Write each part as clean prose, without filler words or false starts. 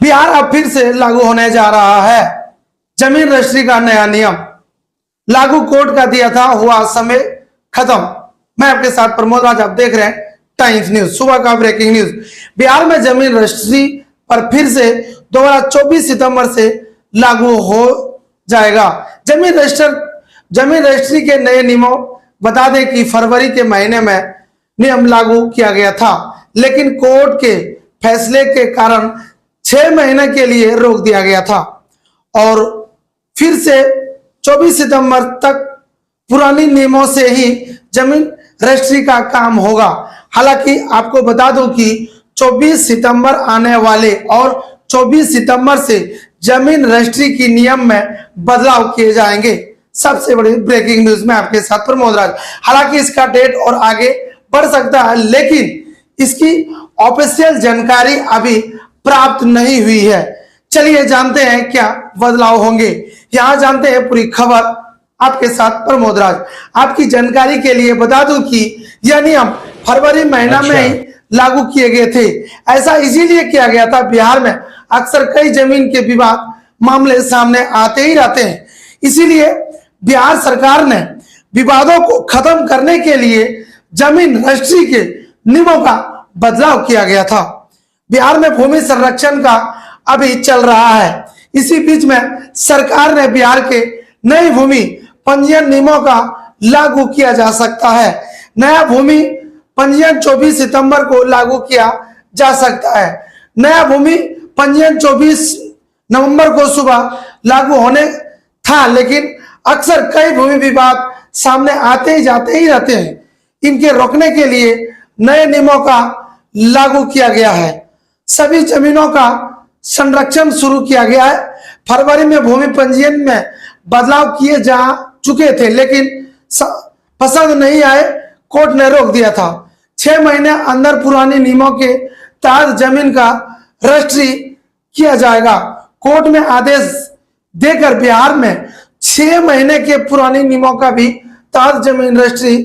बिहार अब फिर से लागू होने जा रहा है जमीन रजिस्ट्री का नया नियम। लागू कोर्ट का दिया था, हुआ समय खत्म। मैं आपके साथ प्रमोद राज, आप देख रहे हैं टाइम्स न्यूज। सुबह का ब्रेकिंग न्यूज। बिहार में जमीन रजिस्ट्री पर फिर से दोबारा 24 सितंबर से लागू हो जाएगा जमीन रजिस्ट्री के नए नियमों। बता दें कि फरवरी के महीने में नियम लागू किया गया था, लेकिन कोर्ट के फैसले के कारण 6 महीने के लिए रोक दिया गया था और फिर से 24 सितंबर तक पुरानी नियमों से ही जमीन रजिस्ट्री का काम होगा। हालांकि आपको बता दूं कि 24 सितंबर आने वाले और 24 सितंबर से जमीन रजिस्ट्री की नियम में बदलाव किए जाएंगे। सबसे बड़ी ब्रेकिंग न्यूज में आपके साथ प्रमोद राज। हालांकि इसका डेट और आगे बढ़ सकता है, लेकिन इसकी ऑफिशियल जानकारी अभी प्राप्त नहीं हुई है। चलिए जानते हैं क्या बदलाव होंगे। यहां जानते हैं पूरी खबर, आपके साथ प्रमोद राज। आपकी जानकारी के लिए बता दूं कि यह नियम फरवरी महीना में ही लागू किए गए थे। ऐसा इसीलिए किया गया था, बिहार में अक्सर कई जमीन के विवाद मामले सामने आते ही रहते हैं। इसीलिए बिहार सरकार ने विवादों को खत्म करने के लिए जमीन रजिस्ट्री के नियमों का बदलाव किया गया था। बिहार में भूमि संरक्षण का अभी चल रहा है। इसी बीच में सरकार ने बिहार के नई भूमि पंजीयन नियमों का लागू किया जा सकता है। नया भूमि पंजीयन 24 सितंबर को लागू किया जा सकता है। नया भूमि पंजीयन 24 नवंबर को सुबह लागू होने था, लेकिन अक्सर कई भूमि विवाद सामने आते ही जाते ही रहते हैं। इनके रोकने के लिए नए नियमों का लागू किया गया है। सभी जमीनों का संरक्षण शुरू किया गया है। फरवरी में भूमि पंजीयन में बदलाव किए जा चुके थे, लेकिन पसंद नहीं आए, कोर्ट ने रोक दिया था। 6 महीने अंदर पुराने नियमों के तहत जमीन का रजिस्ट्री किया जाएगा। कोर्ट में आदेश देकर बिहार में 6 महीने के पुराने नियमों का भी तहत जमीन रजिस्ट्री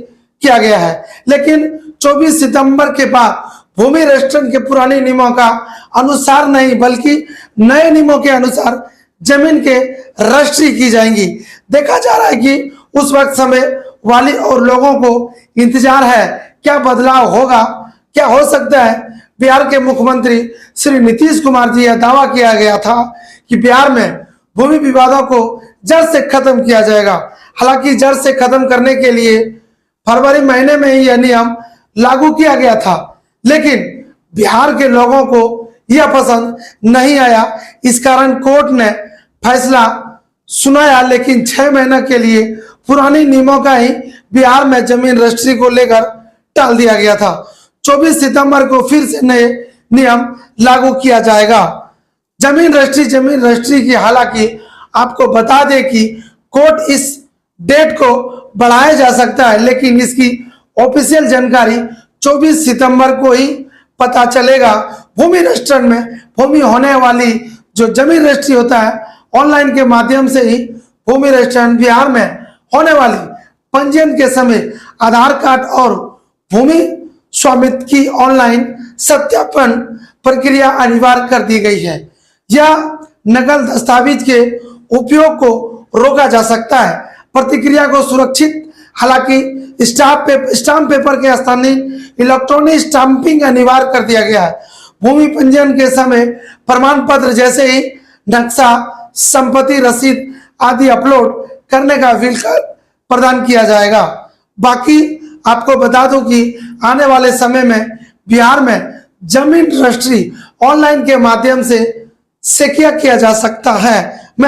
किया गया है, लेकिन 24 सितंबर के बाद भूमि रजिस्ट्रेशन के पुराने नियमों का अनुसार नहीं, बल्कि नए नियमों के अनुसार जमीन के रजिस्ट्री की जाएंगी। देखा जा रहा है कि उस वक्त समय वाली और लोगों को इंतजार है क्या बदलाव होगा, क्या हो सकता है। बिहार के मुख्यमंत्री श्री नीतीश कुमार जी, यह दावा किया गया था कि बिहार में भूमि विवादों को जड़ से खत्म किया जाएगा। हालांकि जड़ से खत्म करने के लिए फरवरी महीने में ही यह नियम लागू किया गया था, लेकिन बिहार के लोगों को यह पसंद नहीं आया। इस कारण कोर्ट ने फैसला सुनाया, लेकिन 6 महीने के लिए पुराने नियमों का ही बिहार में जमीन रजिस्ट्री को लेकर टाल दिया गया था। 24 सितंबर को फिर से नए नियम लागू किया जाएगा जमीन रजिस्ट्री की। हालांकि आपको बता दें कि कोर्ट इस डेट को बढ़ाया जा सकता है, लेकिन इसकी ऑफिशियल जानकारी 24 सितंबर को ही पता चलेगा। भूमि रजिस्ट्रेशन में भूमि होने वाली जो जमीन रजिस्ट्री होता है, ऑनलाइन के माध्यम से ही भूमि रजिस्ट्रेशन बिहार में होने वाली पंजीयन के समय आधार कार्ड और भूमि स्वामित्व की ऑनलाइन सत्यापन प्रक्रिया अनिवार्य कर दी गई है। यह नकल दस्तावेज के उपयोग को रोका जा सकता है, प्रक्रिया को सुरक्षित। हालांकि स्टाम्प पेपर के स्थानीय इलेक्ट्रॉनिक स्टाम्पिंग अनिवार्य कर दिया गया है। भूमि पंजीयन के समय प्रमाण पत्र जैसे ही नक्शा, संपत्ति रसीद आदि अपलोड करने का विकल्प प्रदान किया जाएगा। बाकी आपको बता दूं कि आने वाले समय में बिहार में जमीन रजिस्ट्री ऑनलाइन के माध्यम से किया जा सकता है।